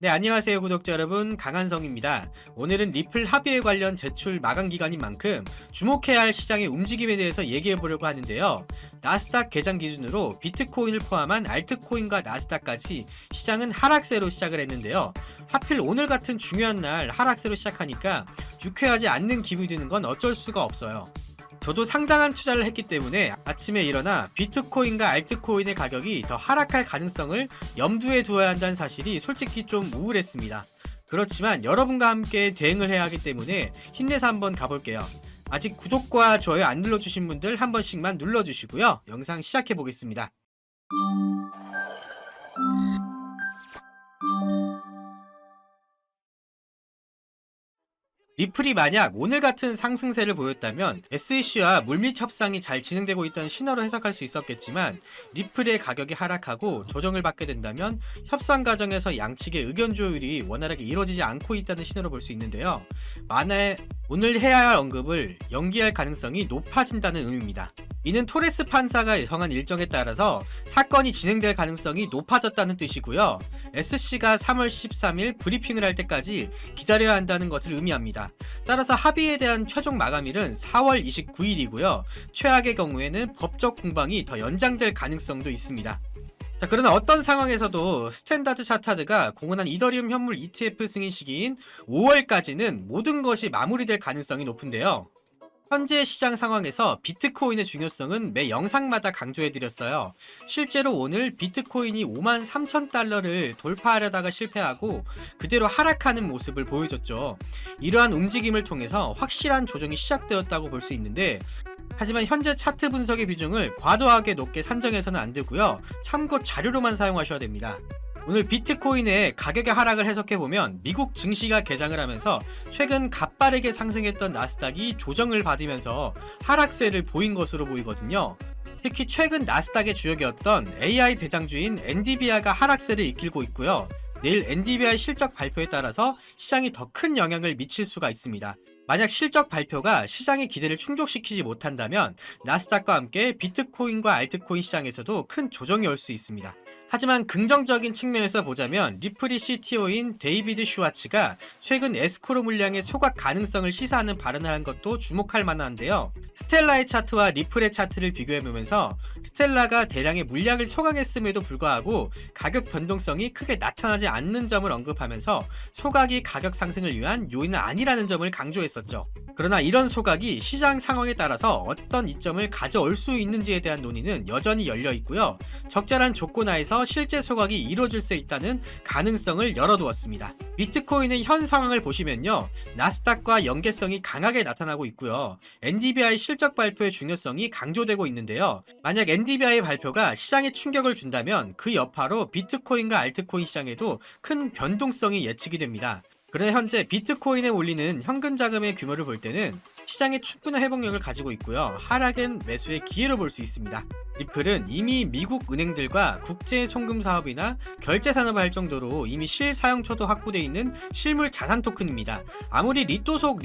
네, 안녕하세요 구독자 여러분, 강한성입니다. 오늘은 리플 합의에 관련 제출 마감 기간인 만큼 주목해야 할 시장의 움직임에 대해서 얘기해 보려고 하는데요. 나스닥 개장 기준으로 비트코인을 포함한 알트코인과 나스닥까지 시장은 하락세로 시작을 했는데요. 하필 오늘 같은 중요한 날 하락세로 시작하니까 유쾌하지 않는 기분이 드는 건 어쩔 수가 없어요. 저도 상당한 투자를 했기 때문에 아침에 일어나 비트코인과 알트코인의 가격이 더 하락할 가능성을 염두에 두어야 한다는 사실이 솔직히 좀 우울했습니다. 그렇지만 여러분과 함께 대응을 해야 하기 때문에 힘내서 한번 가볼게요. 아직 구독과 좋아요 안 눌러주신 분들 한 번씩만 눌러주시고요. 영상 시작해 보겠습니다. 리플이 만약 오늘 같은 상승세를 보였다면 SEC와 물밑 협상이 잘 진행되고 있다는 신호로 해석할 수 있었겠지만, 리플의 가격이 하락하고 조정을 받게 된다면 협상 과정에서 양측의 의견 조율이 원활하게 이루어지지 않고 있다는 신호로 볼 수 있는데요. 만약 오늘 해야 할 언급을 연기할 가능성이 높아진다는 의미입니다. 이는 토레스 판사가 정한 일정에 따라서 사건이 진행될 가능성이 높아졌다는 뜻이고요. SC가 3월 13일 브리핑을 할 때까지 기다려야 한다는 것을 의미합니다. 따라서 합의에 대한 최종 마감일은 4월 29일이고요. 최악의 경우에는 법적 공방이 더 연장될 가능성도 있습니다. 자, 그러나 어떤 상황에서도 스탠다드 차타드가 공언한 이더리움 현물 ETF 승인 시기인 5월까지는 모든 것이 마무리될 가능성이 높은데요. 현재 시장 상황에서 비트코인의 중요성은 매 영상마다 강조해드렸어요. 실제로 오늘 비트코인이 53,000달러를 돌파하려다가 실패하고 그대로 하락하는 모습을 보여줬죠. 이러한 움직임을 통해서 확실한 조정이 시작되었다고 볼 수 있는데, 하지만 현재 차트 분석의 비중을 과도하게 높게 산정해서는 안 되고요. 참고 자료로만 사용하셔야 됩니다. 오늘 비트코인의 가격의 하락을 해석해보면 미국 증시가 개장을 하면서 최근 가파르게 상승했던 나스닥이 조정을 받으면서 하락세를 보인 것으로 보이거든요. 특히 최근 나스닥의 주역이었던 AI 대장주인 엔비디아가 하락세를 이끌고 있고요. 내일 엔비디아의 실적 발표에 따라서 시장이 더 큰 영향을 미칠 수가 있습니다. 만약 실적 발표가 시장의 기대를 충족시키지 못한다면 나스닥과 함께 비트코인과 알트코인 시장에서도 큰 조정이 올 수 있습니다. 하지만 긍정적인 측면에서 보자면 리플이 CTO인 데이비드 슈와츠가 최근 에스크로 물량의 소각 가능성을 시사하는 발언을 한 것도 주목할 만한데요. 스텔라의 차트와 리플의 차트를 비교해보면서 스텔라가 대량의 물량을 소각했음에도 불구하고 가격 변동성이 크게 나타나지 않는 점을 언급하면서 소각이 가격 상승을 위한 요인은 아니라는 점을 강조했었죠. 그러나 이런 소각이 시장 상황에 따라서 어떤 이점을 가져올 수 있는지에 대한 논의는 여전히 열려 있고요. 적절한 조건 하에서 실제 소각이 이루어질 수 있다는 가능성을 열어두었습니다. 비트코인의 현 상황을 보시면요, 나스닥과 연계성이 강하게 나타나고 있고요. 엔비디아의 실적 발표의 중요성이 강조되고 있는데요. 만약 엔비디아의 발표가 시장에 충격을 준다면 그 여파로 비트코인과 알트코인 시장에도 큰 변동성이 예측이 됩니다. 그러나 현재 비트코인에 올리는 현금 자금의 규모를 볼 때는 시장에 충분한 회복력을 가지고 있고요. 하락은 매수의 기회로 볼 수 있습니다. 리플은 이미 미국 은행들과 국제 송금 사업이나 결제 산업을 할 정도로 이미 실사용처도 확보되어 있는 실물 자산 토큰입니다. 아무리 리또속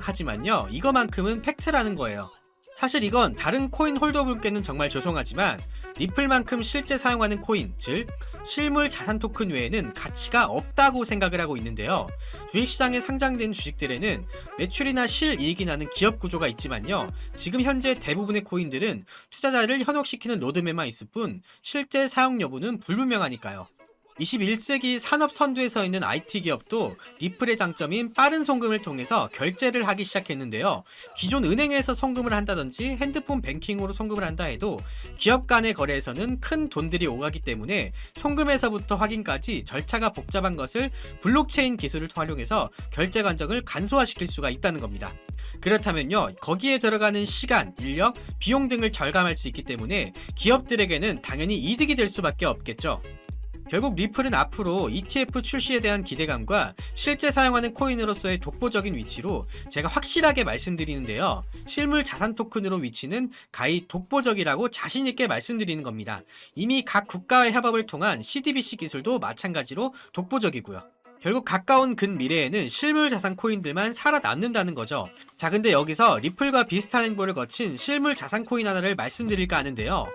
하지만요, 이거만큼은 팩트라는 거예요. 사실 이건 다른 코인 홀더분께는 정말 죄송하지만 리플만큼 실제 사용하는 코인, 즉 실물 자산 토큰 외에는 가치가 없다고 생각을 하고 있는데요. 주식시장에 상장된 주식들에는 매출이나 실이익이 나는 기업 구조가 있지만요, 지금 현재 대부분의 코인들은 투자자를 현혹시키는 로드맵만 있을 뿐 실제 사용 여부는 불분명하니까요. 21세기 산업 선두에 서 있는 IT 기업도 리플의 장점인 빠른 송금을 통해서 결제를 하기 시작했는데요. 기존 은행에서 송금을 한다든지 핸드폰 뱅킹으로 송금을 한다 해도 기업 간의 거래에서는 큰 돈들이 오가기 때문에 송금에서부터 확인까지 절차가 복잡한 것을 블록체인 기술을 활용해서 결제 과정을 간소화시킬 수가 있다는 겁니다. 그렇다면요, 거기에 들어가는 시간, 인력, 비용 등을 절감할 수 있기 때문에 기업들에게는 당연히 이득이 될 수밖에 없겠죠. 결국 리플은 앞으로 ETF 출시에 대한 기대감과 실제 사용하는 코인으로서의 독보적인 위치로 제가 확실하게 말씀드리는데요. 실물 자산 토큰으로 위치는 가히 독보적이라고 자신있게 말씀드리는 겁니다. 이미 각 국가의 협업을 통한 CDBC 기술도 마찬가지로 독보적이고요. 결국 가까운 근미래에는 실물 자산 코인들만 살아남는다는 거죠. 자, 근데 여기서 리플과 비슷한 행보를 거친 실물 자산 코인 하나를 말씀드릴까 하는데요.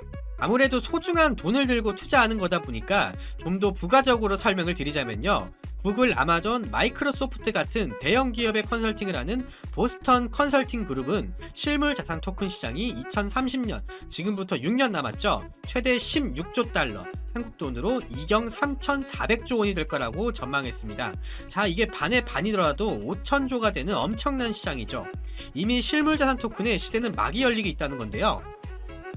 아무래도 소중한 돈을 들고 투자하는 거다 보니까 좀 더 부가적으로 설명을 드리자면요, 구글, 아마존, 마이크로소프트 같은 대형 기업의 컨설팅을 하는 보스턴 컨설팅 그룹은 실물 자산 토큰 시장이 2030년, 지금부터 6년 남았죠. 최대 16조 달러, 한국 돈으로 2경 3,400조 원이 될 거라고 전망했습니다. 자, 이게 반의 반이더라도 5,000조가 되는 엄청난 시장이죠. 이미 실물 자산 토큰의 시대는 막이 열리고 있다는 건데요.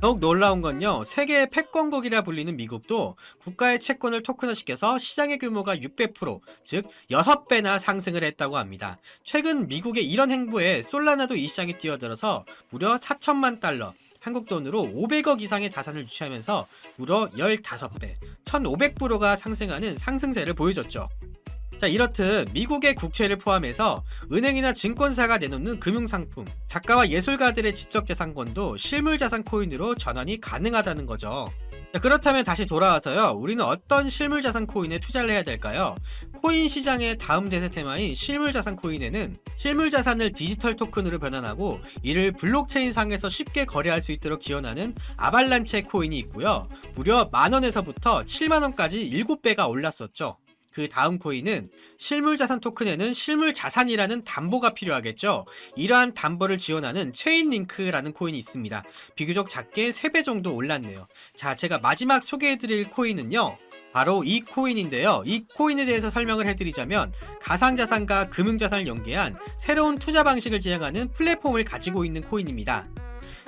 더욱 놀라운 건요, 세계의 패권국이라 불리는 미국도 국가의 채권을 토큰화시켜서 시장의 규모가 600%, 즉 6배나 상승을 했다고 합니다. 최근 미국의 이런 행보에 솔라나도 이 시장에 뛰어들어서 무려 4천만 달러, 한국 돈으로 500억 이상의 자산을 유치하면서 무려 15배, 1500%가 상승하는 상승세를 보여줬죠. 자, 이렇듯 미국의 국채를 포함해서 은행이나 증권사가 내놓는 금융상품, 작가와 예술가들의 지적재산권도 실물자산 코인으로 전환이 가능하다는 거죠. 자, 그렇다면 다시 돌아와서요, 우리는 어떤 실물자산 코인에 투자를 해야 될까요? 코인 시장의 다음 대세 테마인 실물자산 코인에는 실물자산을 디지털 토큰으로 변환하고 이를 블록체인 상에서 쉽게 거래할 수 있도록 지원하는 아발란체 코인이 있고요, 무려 만원에서부터 7만원까지 7배가 올랐었죠. 그 다음 코인은 실물자산 토큰에는 실물자산이라는 담보가 필요하겠죠. 이러한 담보를 지원하는 체인링크라는 코인이 있습니다. 비교적 작게 3배 정도 올랐네요. 자, 제가 마지막 소개해드릴 코인은요, 바로 이 코인인데요. 이 코인에 대해서 설명을 해드리자면 가상자산과 금융자산을 연계한 새로운 투자 방식을 지향하는 플랫폼을 가지고 있는 코인입니다.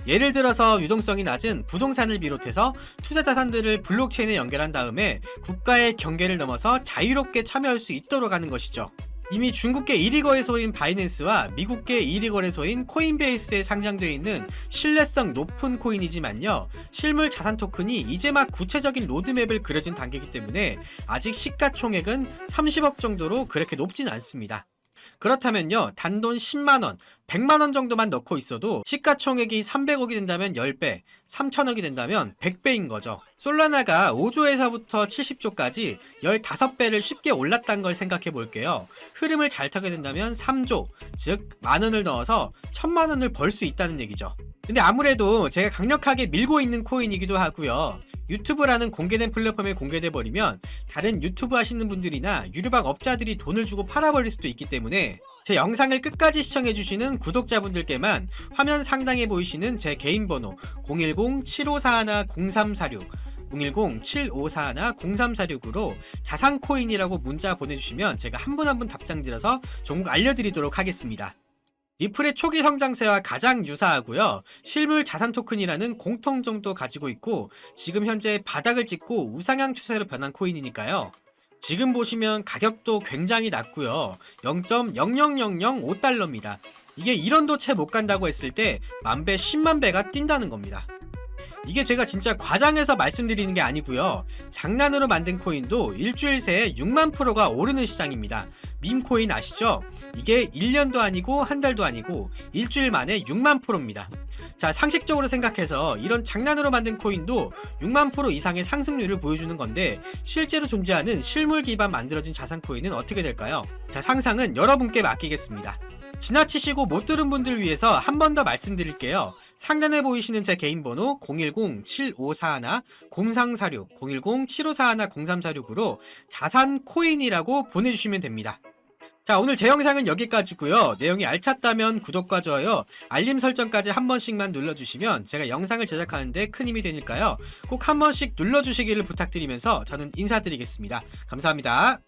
예를 들어서 유동성이 낮은 부동산을 비롯해서 투자 자산들을 블록체인에 연결한 다음에 국가의 경계를 넘어서 자유롭게 참여할 수 있도록 하는 것이죠. 이미 중국계 1위 거래소인 바이낸스와 미국계 1위 거래소인 코인베이스에 상장되어 있는 신뢰성 높은 코인이지만요, 실물 자산 토큰이 이제 막 구체적인 로드맵을 그려진 단계이기 때문에 아직 시가총액은 30억 정도로 그렇게 높진 않습니다. 그렇다면요, 단돈 10만원, 100만원 정도만 넣고 있어도 시가총액이 300억이 된다면 10배, 3천억이 된다면 100배인 거죠. 솔라나가 5조에서부터 70조까지 15배를 쉽게 올랐다는 걸 생각해 볼게요. 흐름을 잘 타게 된다면 3조, 즉 만원을 넣어서 1000만원을 벌 수 있다는 얘기죠. 근데 아무래도 제가 강력하게 밀고 있는 코인이기도 하고요, 유튜브라는 공개된 플랫폼에 공개돼 버리면 다른 유튜브 하시는 분들이나 유료방 업자들이 돈을 주고 팔아버릴 수도 있기 때문에 제 영상을 끝까지 시청해주시는 구독자분들께만 화면 상단에 보이시는 제 개인 번호 010-7541-0346, 010-7541-0346으로 자산코인이라고 문자 보내주시면 제가 한 분 한 분 답장 드려서 종목 알려드리도록 하겠습니다. 리플의 초기 성장세와 가장 유사하고요, 실물 자산 토큰이라는 공통점도 가지고 있고 지금 현재 바닥을 찍고 우상향 추세로 변한 코인이니까요. 지금 보시면 가격도 굉장히 낮고요, 0.00005달러입니다. 이게 1원도 채 못 간다고 했을 때 만배 10만배가 뛴다는 겁니다. 이게 제가 진짜 과장해서 말씀드리는 게 아니고요, 장난으로 만든 코인도 일주일 새에 6만 프로가 오르는 시장입니다. 밈코인 아시죠? 이게 1년도 아니고 한 달도 아니고 일주일 만에 6만 프로입니다. 자, 상식적으로 생각해서 이런 장난으로 만든 코인도 6만 프로 이상의 상승률을 보여주는 건데 실제로 존재하는 실물 기반 만들어진 자산 코인은 어떻게 될까요? 자, 상상은 여러분께 맡기겠습니다. 지나치시고 못 들은 분들 위해서 한 번 더 말씀드릴게요. 상단에 보이시는 제 개인 번호 010-7541-0346, 010-7541-0346으로 자산 코인이라고 보내주시면 됩니다. 자, 오늘 제 영상은 여기까지고요. 내용이 알찼다면 구독과 좋아요, 알림 설정까지 한 번씩만 눌러주시면 제가 영상을 제작하는데 큰 힘이 되니까요, 꼭 한 번씩 눌러주시기를 부탁드리면서 저는 인사드리겠습니다. 감사합니다.